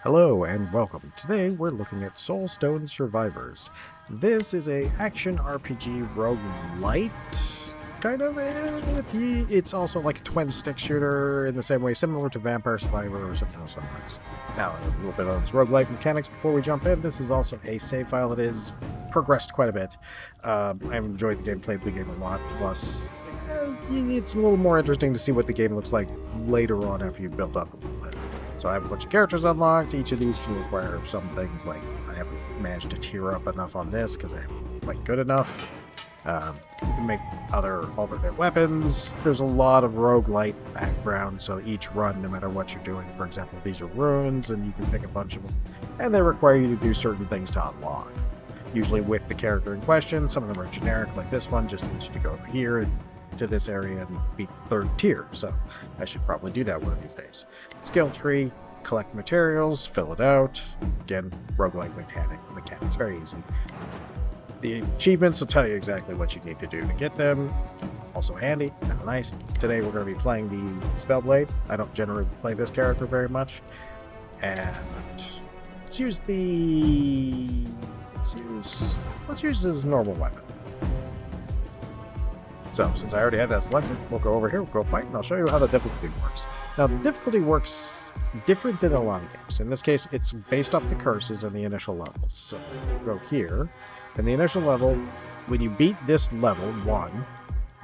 Hello and welcome. Today we're looking at Soulstone Survivors. This is a action RPG roguelite, kind of. It's also like a twin stick shooter in the same way, similar to Vampire Survivor or something else like this. Now, a little bit on its roguelite mechanics before we jump in. This is also a save file that is progressed quite a bit. I've enjoyed the gameplay of the game a lot, plus it's a little more interesting to see what the game looks like later on after you've built up a little bit. So I have a bunch of characters unlocked. Each of these can require some things, like I haven't managed to tier up enough on this because I'm quite good enough. You can make other alternate weapons. There's a lot of roguelite background, so each run, no matter what you're doing, for example, these are runes, and you can pick a bunch of them, and they require you to do certain things to unlock. Usually with the character in question. Some of them are generic, like this one just needs you to go over here to this area and beat the third tier, so I should probably do that one of these days. Skill tree, collect materials, fill it out. Again, roguelike mechanics, very easy. The achievements will tell you exactly what you need to do to get them. Also handy, kind of nice. Today we're going to be playing the Spellblade. I don't generally play this character very much. And let's use this normal weapon. So, since I already have that selected, we'll go over here, we'll go fight, and I'll show you how the difficulty works. Now, the difficulty works different than a lot of games. In this case, it's based off the curses and the initial levels. So, we'll go here, and the initial level, when you beat this level, 1,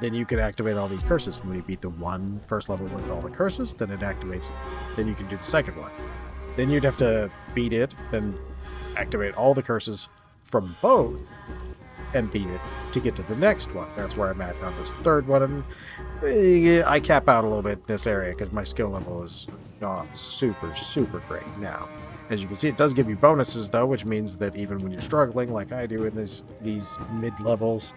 then you can activate all these curses. When you beat the first level with all the curses, then it activates, then you can do the second one. Then you'd have to beat it, then activate all the curses from both, and beat it to get to the next one. That's where I'm at on this third one, and I cap out a little bit in this area because my skill level is not super great. Now, as you can see, it does give you bonuses though, which means that even when you're struggling like I do in these mid-levels,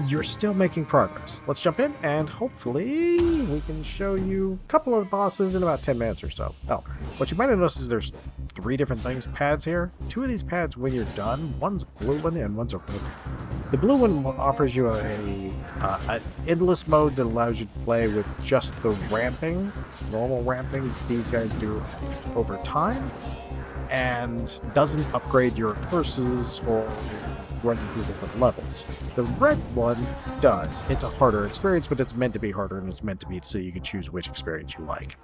you're still making progress. Let's jump in, and hopefully we can show you a couple of the bosses in about 10 minutes or so. Oh, what you might have noticed is there's 3 different pads here. 2 of these pads, when you're done, one's a blue one and one's a red one. The blue one offers you an endless mode that allows you to play with just the normal ramping these guys do over time, and doesn't upgrade your curses or running through different levels. The red one does. It's a harder experience, but it's meant to be harder, and it's meant to be so you can choose which experience you like.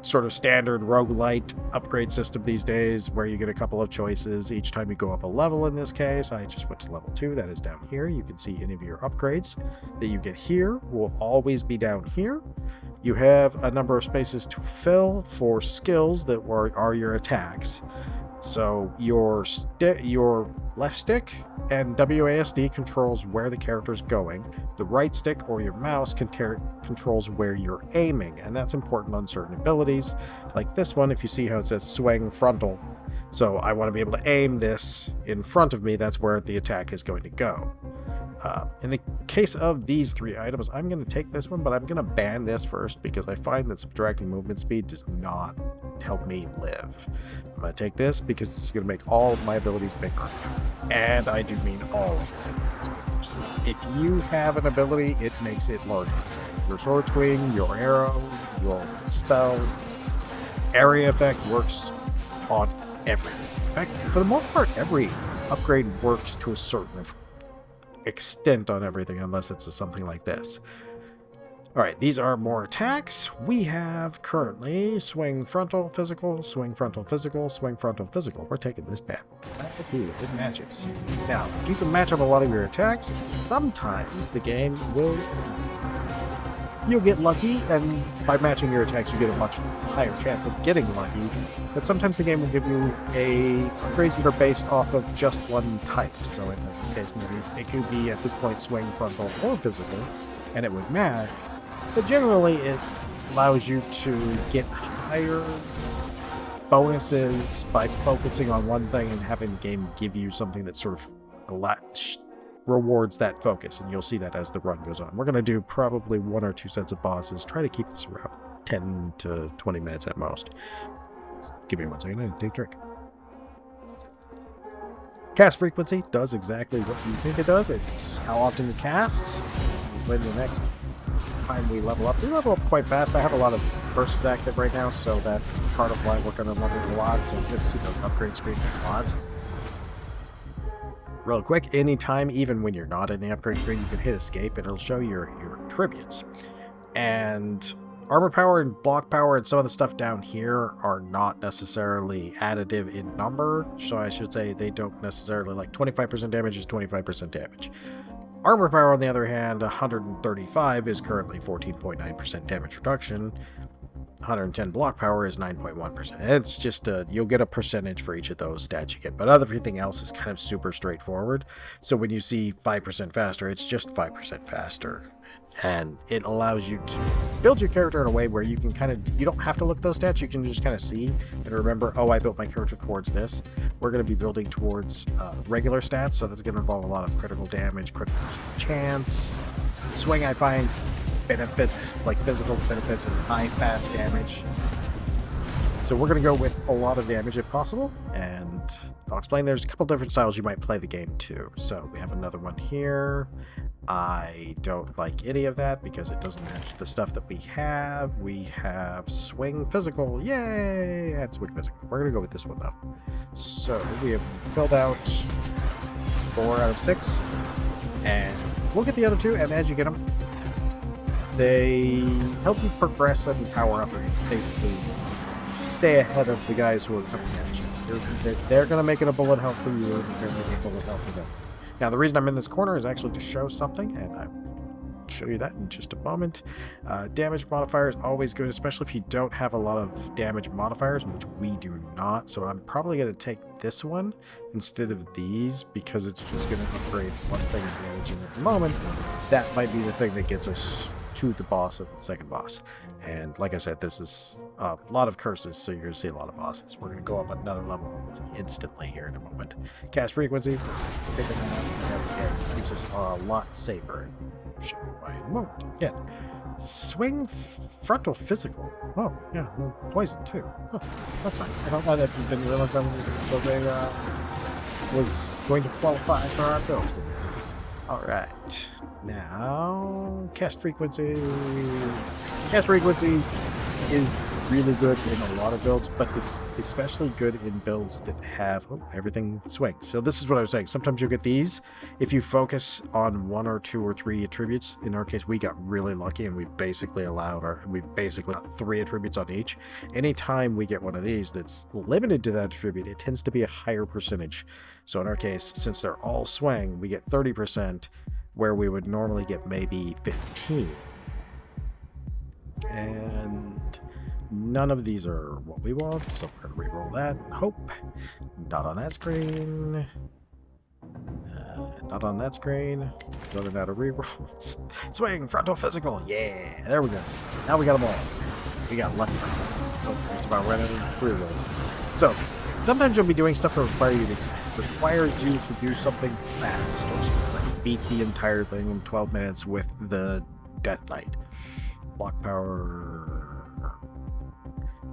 Sort of standard roguelite upgrade system these days, where you get a couple of choices each time you go up a level. In this case, I just went to level 2. That is down here. You can see any of your upgrades that you get here will always be down here. You have a number of spaces to fill for skills that are your attacks. So your left stick and WASD controls where the character's going. The right stick or your mouse controls where you're aiming, and that's important on certain abilities. Like this one, if you see how it says swing frontal. So I want to be able to aim this in front of me, that's where the attack is going to go. In the case of these 3 items, I'm going to take this one, but I'm going to ban this first because I find that subtracting movement speed does not help me live. I'm going to take this because this is going to make all of my abilities bigger. And I do mean all of them. If you have an ability, it makes it larger. Your sword swing, your arrow, your spell, area effect works on everything. In fact, for the most part, every upgrade works to a certain extent on everything, unless it's something like this. Alright, these are more attacks. We have currently swing frontal physical, swing frontal physical, swing frontal physical. We're taking this bad right here. It matches. Now, if you can match up a lot of your attacks, sometimes the game you'll get lucky, and by matching your attacks you get a much higher chance of getting lucky. But sometimes the game will give you upgrades that are based off of just one type. So in this case, maybe it could be at this point swing frontal or physical, and it would match. But generally it allows you to get higher bonuses by focusing on one thing and having the game give you something that sort of rewards that focus, and you'll see that as the run goes on. We're going to do probably 1 or 2 sets of bosses. Try to keep this around 10 to 20 minutes at most. Give me 1 second, I take a drink. Cast frequency does exactly what you think it does. It's how often you cast. When the next time we level up quite fast. I have a lot of curses active right now, so that's part of why we're going to level a lot. So you'll see those upgrade screens a lot. Real quick, anytime, even when you're not in the upgrade screen, you can hit escape and it'll show your attributes. And armor power and block power and some of the stuff down here are not necessarily additive in number. So I should say they don't necessarily, like 25% damage is 25% damage. Armor power, on the other hand, 135 is currently 14.9% damage reduction. 110 block power is 9.1%. It's just you'll get a percentage for each of those stats you get, but everything else is kind of super straightforward. So when you see 5% faster, it's just 5% faster, and it allows you to build your character in a way where you can you don't have to look at those stats. You can just kind of see and remember, oh, I built my character towards this. We're going to be building towards regular stats, so that's going to involve a lot of critical damage, critical chance. Swing, I find, benefits, like physical benefits and high fast damage. So we're going to go with a lot of damage if possible, and I'll explain there's a couple different styles you might play the game too. So we have another one here. I don't like any of that because it doesn't match the stuff that we have. We have swing physical, yay, and swing physical. We're going to go with this one though. So we have filled out 4 out of 6, and we'll get the other 2, and as you get them, they help you progress and power up and basically stay ahead of the guys who are coming at you. They're going to make it a bullet hell for you, and you're going to make it a bullet hell for them. Now, the reason I'm in this corner is actually to show something, and I'll show you that in just a moment. Damage modifier is always good, especially if you don't have a lot of damage modifiers, which we do not. So I'm probably going to take this one instead of these, because it's just going to upgrade one thing's damage, and at the moment, that might be the thing that gets us to the boss of the second boss. And like I said, this is a lot of curses, so you're going to see a lot of bosses. We're going to go up another level instantly here in a moment. Cast frequency, keeps us a lot safer. Show you why in a moment. Again, swing frontal physical. Oh, yeah, well, poison too. Oh, that's nice. I don't know that we didn't realize that was going to qualify for our build. Alright, now cast frequency. Cast frequency is really good in a lot of builds, but it's especially good in builds that have everything swings. So this is what I was saying. Sometimes you'll get these if you focus on 1 or 2 or 3 attributes. In our case, we got really lucky, and we've basically got 3 attributes on each. Anytime we get one of these that's limited to that attribute, it tends to be a higher percentage. So in our case, since they're all swing, we get 30%, where we would normally get maybe 15. And none of these are what we want, so we're going to reroll that. Hope. Not on that screen. Not on that screen. Running out of rerolls. Swing, frontal physical. Yeah, there we go. Now we got them all. We got lucky. Just about running out of rerolls. So, sometimes you'll be doing stuff that requires you to do something fast, or like beat the entire thing in 12 minutes with the Death Knight. Block power.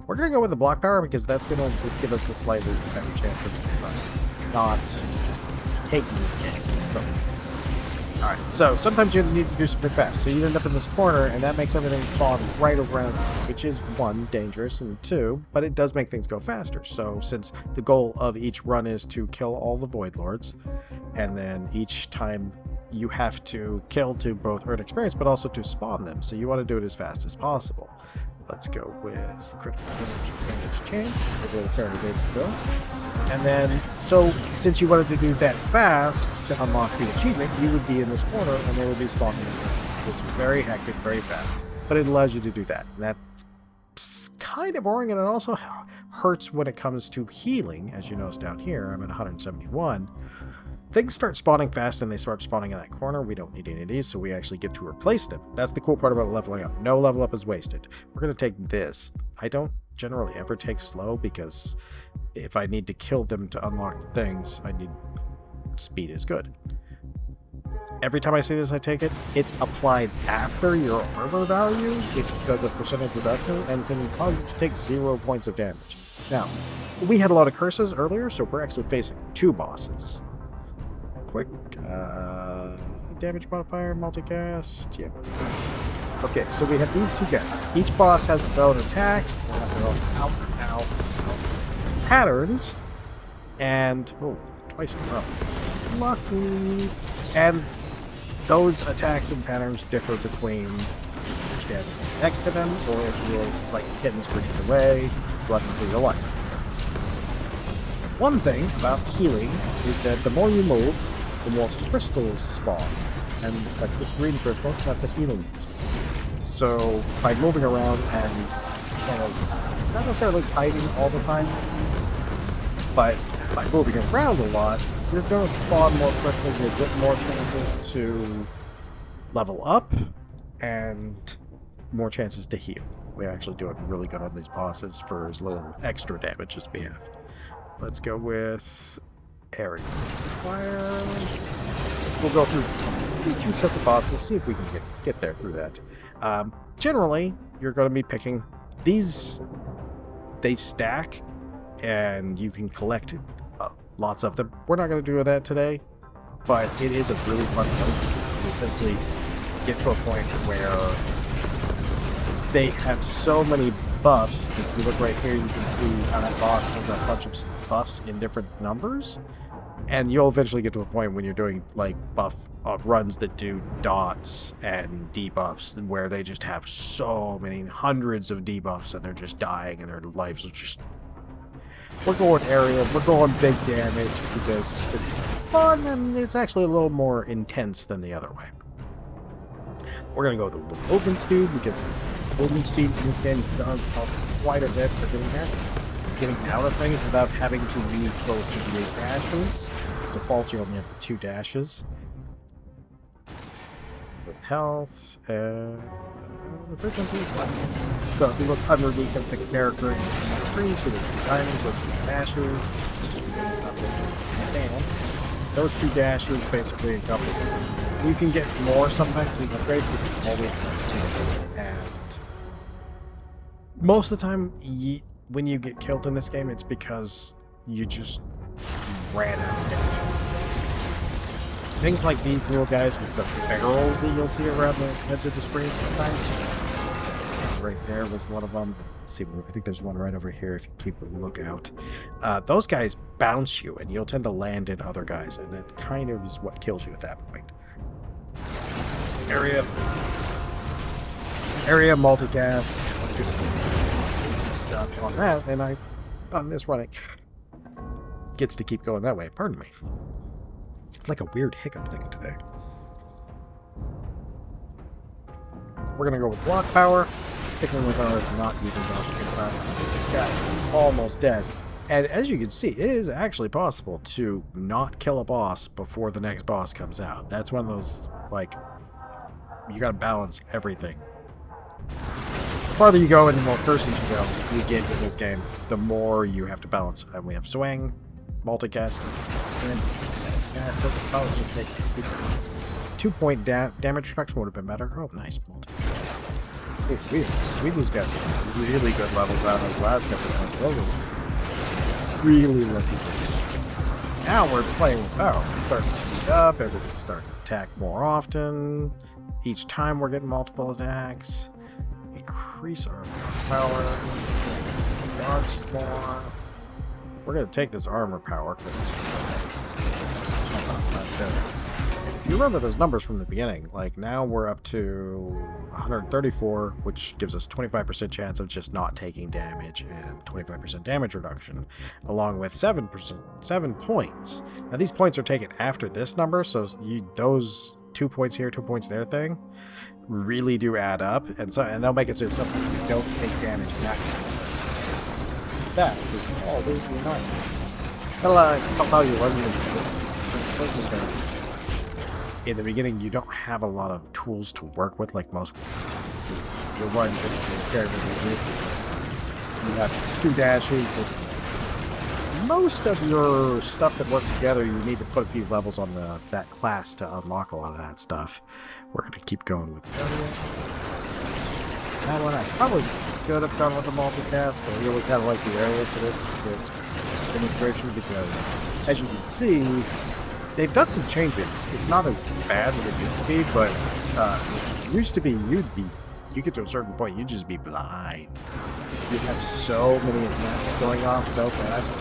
We're going to go with the block power because that's going to just give us a slightly better chance of not taking the chance in some things. Alright, so sometimes you need to do something fast. So you end up in this corner, and that makes everything spawn right around you, which is 1, dangerous, and 2, but it does make things go faster. So since the goal of each run is to kill all the Void Lords, and then each time you have to kill to both earn experience, but also to spawn them. So you want to do it as fast as possible. Let's go with critical damage change. We'll do a fairly basic build. And then, so since you wanted to do that fast to unlock the achievement, you would be in this corner and they would be spawning. So it's very hectic, very fast. But it allows you to do that. And that's kind of boring, and it also hurts when it comes to healing. As you notice down here, I'm at 171. Things start spawning fast and they start spawning in that corner. We don't need any of these, so we actually get to replace them. That's the cool part about leveling up. No level up is wasted. We're going to take this. I don't generally ever take slow because if I need to kill them to unlock things, I need speed is good. Every time I see this, I take it. It's applied after your armor value, which does a percentage reduction and can cause you to take 0 points of damage. Now, we had a lot of curses earlier, so we're actually facing 2 bosses. Quick damage modifier, multicast. Yeah. Okay, so we have these two guys. Each boss has its own attacks. They have their own out patterns. And, oh, twice in a row. Lucky. And those attacks and patterns differ between standing next to them, or if you're like kittens for either way, running through your life. One thing about healing is that the more you move, the more crystals spawn. And like this green crystal, that's a healing crystal. So by moving around and kind of not necessarily kiting all the time, but by moving around a lot, you're going to spawn more quickly, you get more chances to level up, and more chances to heal. We're actually doing really good on these bosses for as little extra damage as we have. Let's go with area fire. We'll go through two sets of bosses, see if we can get there through that. Generally, you're going to be picking these. They stack, and you can collect lots of them. We're not going to do that today, but it is a really fun fight. You essentially get to a point where they have so many buffs. If you look right here, you can see how that boss has a bunch of buffs in different numbers. And you'll eventually get to a point when you're doing like buff runs that do dots and debuffs, where they just have so many hundreds of debuffs and they're just dying and their lives are just... We're going area, we're going big damage because it's fun and it's actually a little more intense than the other way. We're going to go with the movement speed because movement speed in this game does help quite a bit for getting out of things without having to leave both of the 8 dashes. As a default, you only have the 2 dashes. With health, the frequency is left. So if you look underneath of the character in the screen, so there's 2 diamonds with 2 dashes. Stand. Those 2 dashes basically encompass. You can get more sometimes with upgrades, but you can always get 2. And most of the time, when you get killed in this game, it's because you just ran out of damages. Things like these little guys with the barrels that you'll see around the edge of the screen sometimes. Right there was one of them. Let's see, I think there's one right over here if you keep a lookout. Those guys bounce you, and you'll tend to land in other guys, and that kind of is what kills you at that point. Area multicast, just basic stuff on that, and I, on this running, gets to keep going that way. Pardon me. It's like a weird hiccup thing today. We're gonna go with block power, sticking with our not using buffs because this guy is almost dead. And as you can see, it is actually possible to not kill a boss before the next boss comes out. That's one of those, like, you gotta balance everything. The farther you go and the more curses you get in this game, the more you have to balance. And we have swing, multicast, cast. It probably should take 2-point damage reduction would have been better. Oh, nice. We just got some really good levels out of the last couple of months. Really lucky. Now we're playing with power. We're starting to speed up. Everything's starting to attack more often. Each time we're getting multiple attacks. Increase our power. Dodge more. We're going to take this armor power because if you remember those numbers from the beginning, like now we're up to 134, which gives us 25% chance of just not taking damage and 25% damage reduction, along with 7 points. Now these points are taken after this number, so those 2 points here, 2 points there thing really do add up, and they'll make it so something you don't take damage back. That is always nice. How you run in the beginning, you don't have a lot of tools to work with like most ones. You're running with character. You have 2 dashes. And most of your stuff that works together, you need to put a few levels on that class to unlock a lot of that stuff. We're going to keep going with that one. I probably could have done with the multicast, but I really kind of like the area for this demonstration because, as you can see, they've done some changes. It's not as bad as it used to be, but it used to be you'd be you get to a certain point, you just be blind. You have so many attacks going off so fast.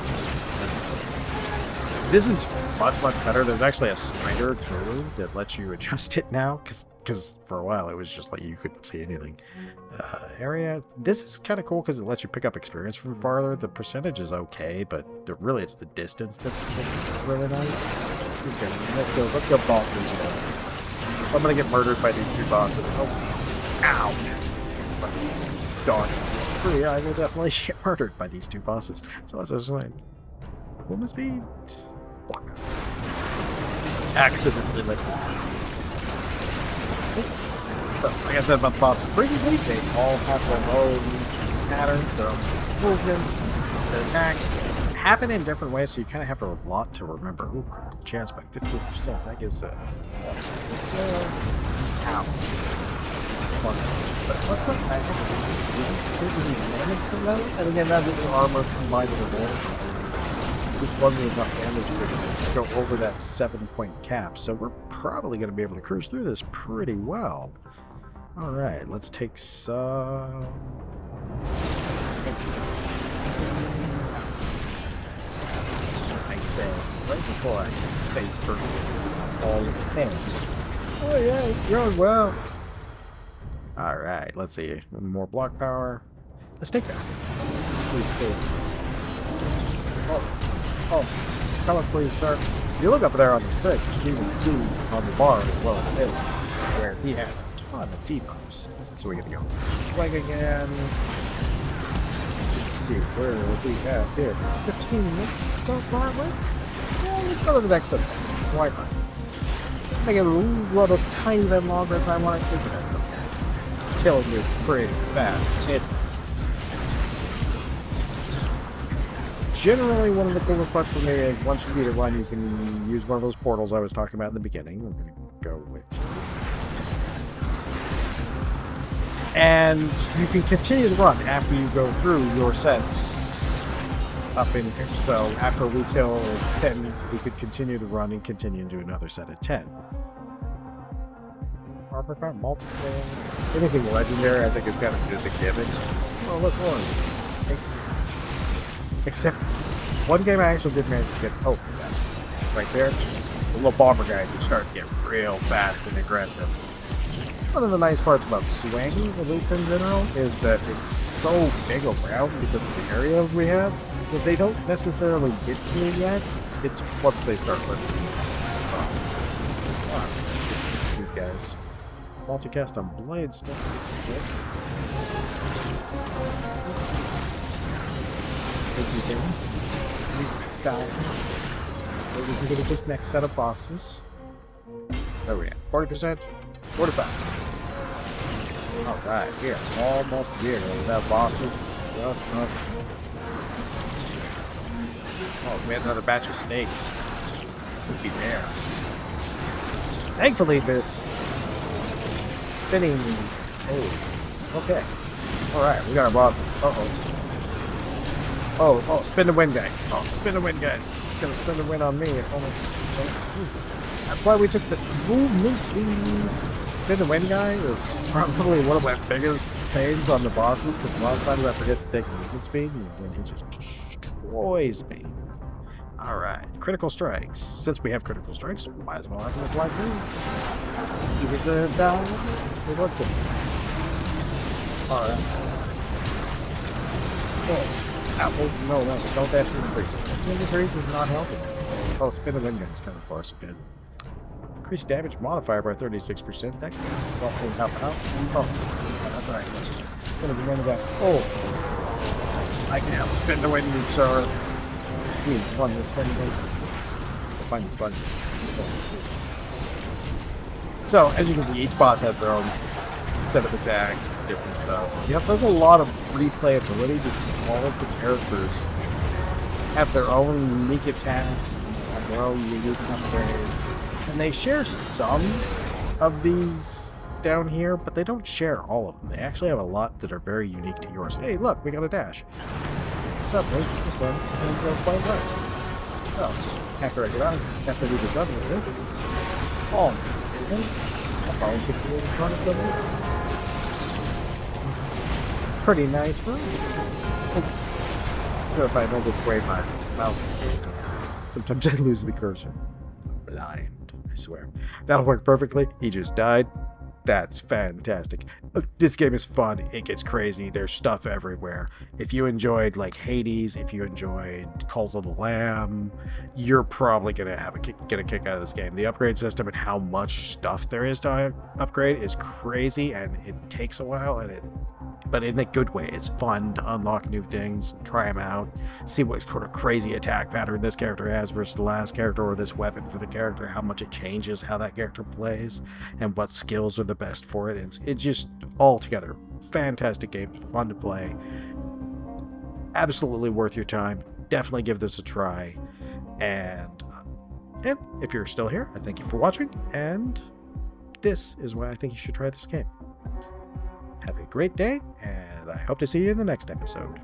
This is much, much better. There's actually a slider too that lets you adjust it now, because for a while it was just like you couldn't see anything. Area. This is kind of cool because it lets you pick up experience from farther. The percentage is okay, but really it's the distance that's really nice. Okay, let's go bonkers again. I'm gonna get murdered by these two bosses. Oh, ow! Darn. Yeah, I will definitely get murdered by these two bosses. So let's just like, movement speed. Block. Accidentally let me. So, like I said about the bosses previously, they all have their own patterns, their own movements, their attacks happen in different ways, so you kind of have a lot to remember. Ooh, critical chance by 15%. That gives a... ow. But what's not bad? Taking damage from that? And again, that is the armor combined with the damage. Just won me enough damage to go over that 7-point cap, so we're probably going to be able to cruise through this pretty well. Alright, let's take some... I say, right before I face burn all the thing. Oh yeah, you're going well. Alright, let's see. More block power. Let's take that. Oh, come up please, sir. If you look up there on this thing, you can see on the bar as well as it is, where he had a ton of debuffs. So we're gonna go swing again. Let's see, where we have here. 15 minutes so far, let's go to the next one. Why not? Make it run a tiny bit longer if I want to visit it. Killing you pretty fast. Generally, one of the coolest parts for me is once you beat a run, you can use one of those portals I was talking about in the beginning. We're going to go with. And you can continue to run after you go through your sets up in here. So after we kill 10, we could continue to run and continue to do another set of 10. Multiple. Anything legendary, I think, is kind of just a gimmick. Oh, look, one. Except one game I actually did manage to get. Oh, yeah. Right there. The little bomber guys who start to get real fast and aggressive. One of the nice parts about swing, at least in general, is that it's so big around because of the area we have that they don't necessarily get to me yet. It's once they start living. These guys. Multicast on blades. Sick. Things. Die. So we can get this next set of bosses. Where are we at? 40%? 45. Alright, we are almost here. Without bosses. Just nothing. Oh, we had another batch of snakes. Would be there. Thankfully, this spinning. Oh, okay. Alright, we got our bosses. Oh, spin the wind guy. Oh, spin the wind guy. It's gonna spin the wind on me. That's why we took the movement. Spin the wind guy is probably one of my biggest pains on the bosses, because a lot of times I forget to take movement speed, and then he just destroys me. Alright, critical strikes. Since we have critical strikes, we might as well have them apply too. You deserve down. We look good. Alright. Oh. No, don't dash into the freeze. The freeze is not helping. Oh, spin the wind gun is kind of far, so good. Increase damage modifier by 36%. That can probably help out. Oh, that's alright. Gonna be running back. Oh, I can help spin the wind, sir. We need to run this spin the wind. We'll find this button. So, as you can see, each boss has their own set of attacks, different stuff. Yep, there's a lot of replayability because all of the characters have their own unique attacks, have their own unique upgrades, and they share some of these down here, but they don't share all of them. They actually have a lot that are very unique to yours. Hey, look, we got a dash. What's up, mate? This one seems to go quite right. Well, after I get on, after we do this other with this, almost. I'll probably get to the front of the pretty nice, right? I don't know if I remember the way my mouse is moved. Sometimes I lose the cursor. I'm blind, I swear. That'll work perfectly. He just died. That's fantastic. This game is fun. It gets crazy. There's stuff everywhere. If you enjoyed like Hades, if you enjoyed Cult of the Lamb, you're probably gonna get a kick out of this game. The upgrade system and how much stuff there is to upgrade is crazy, and it takes a while, but in a good way. It's fun to unlock new things, try them out, see what sort of crazy attack pattern this character has versus the last character, or this weapon for the character, how much it changes how that character plays, and what skills are the best for it. It's just all together fantastic game, fun to play, absolutely worth your time. Definitely give this a try. And if you're still here, I thank you for watching, and this is why I think you should try this game. Have a great day, and I hope to see you in the next episode.